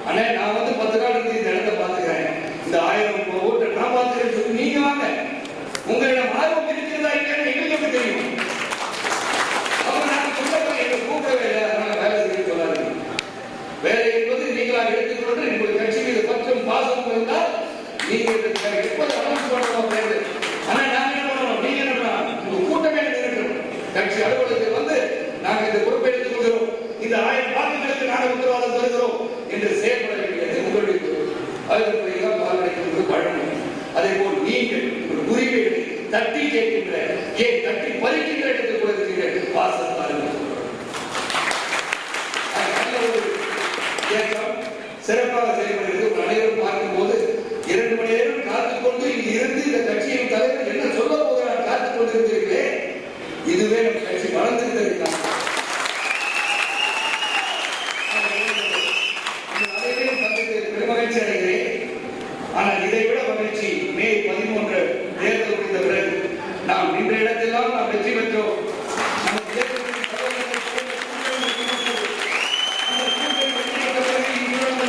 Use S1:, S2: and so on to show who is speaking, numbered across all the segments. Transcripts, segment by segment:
S1: அண்ணே நான் வந்து 10 நாள் இருந்து இந்த இடத்தை பார்த்துக்கிறேன், இந்த 1000 ஓட்டை நான் பார்த்துக்கிறேன்னு சொல்லி நீங்க வாங்க. உங்களிடம் ஆர்வம் இருக்கிறதா இல்லைன்னு எங்களுக்கு தெரியும். அவங்க நாங்கள் சொல்ல எங்க கூப்பிடவே இல்லை, அதனால வேலை செய்ய சொல்லாது. வேலை என்பது நீங்களாக எடுத்துக்கொண்டு உங்கள் கட்சி மீது பற்றும் பாசம் இருந்தால் நீங்க எப்போது அனௌன்ஸ் பண்ணணும் பேரு. ஆனா நாங்க என்ன பண்ணணும், நீங்க என்ன பண்ணணும், உங்க கூட்டமே இருக்கணும். கட்சி அலுவலகத்தில் வந்து நாங்கள் இந்த பொறுப்பெடுத்துக் கொள்கிறோம், இந்த 1000 வாக்குகளுக்கு நாங்கள் உத்தரவாதம் தருகிறோம் என்று செயல்பட வேண்டியது உங்களுடைய அதற்குரியதான் பால்வடைக்கு வழங்கும். அதே போல் நீங்கள் உங்கள் உரிமைகளை தட்டி கேட்கின்ற, ஏன் தட்டி பறிக்கின்ற இடத்தில் கூட இருக்கிறீர்கள். வாசல் பாருங்கள், சிறப்பாக செயல்படுகிறது. உங்கள் அனைவரும் பார்க்கும் போது 2 மணி நேரம் காத்துக்கொண்டு இங்கு இருந்து இந்த கட்சியின் தலைவர் என்ன சொல்ல போகிறார் காத்துக் கொண்டிருக்கிறீர்களே, இதுவே நம்ம கட்சி வளர்ந்திருக்கிறது. பெருமகிழ்ச்சி அடைகிறேன். ஆனால் இதை விட மகிழ்ச்சி மே 13 தேர்தல் முடிந்த பிறகு நாம் நின்ற இடத்தெல்லாம் நாம் வெற்றி பெற்றோம்.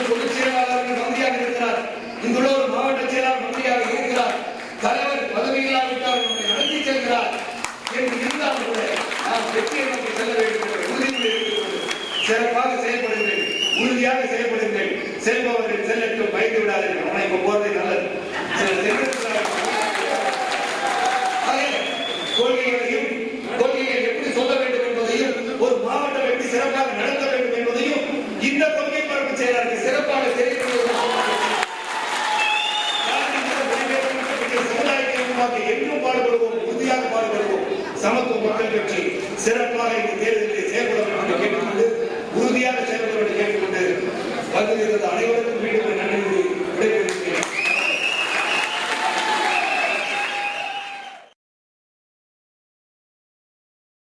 S1: பொதுச் செயலாளர்கள் மந்திரியாக இருக்கிறார், இங்குள்ள ஒரு மாவட்ட செயலாளர் மந்திரியாக இருக்கிறார், தலைவர் பதவியில்லாவிட்டால் நம்மை நடத்தி செல்கிறார் என்று இருந்தால் கூட நாம் வெற்றியை நோக்கி செல்ல வேண்டும் என்ற உறுதிமொழி எடுத்துக்கொண்டு சிறப்பாக செயல்படுங்கள், உறுதியாக செயல்படுங்கள். செல்பவர்கள் செல்லட்டும், பயந்து விடாதீர்கள். ஆனால் இப்ப போறதே நல்லது. கொள்கைகள் எப்படி சொல்ல வேண்டும் என்பதையும், ஒரு மாவட்டம் எப்படி சிறப்பாக நடத்த வேண்டும் என்பதையும் இந்த கொள்கை பரப்பு செயலாளர்கள் சிறப்பாக சமுதாயத்தை எங்கும் பாடுபடுவோம், உறுதியாக பாடுபடுவோம். சமத்துவ மக்கள் கட்சி சிறப்பாக இந்த தேர்தலில் செயல்பட வேண்டும் என்று கேட்டுக்கொண்டு, உறுதியாக செயல்பட வேண்டும் கேட்டுக்கொண்டு வந்து அனைவருக்கும்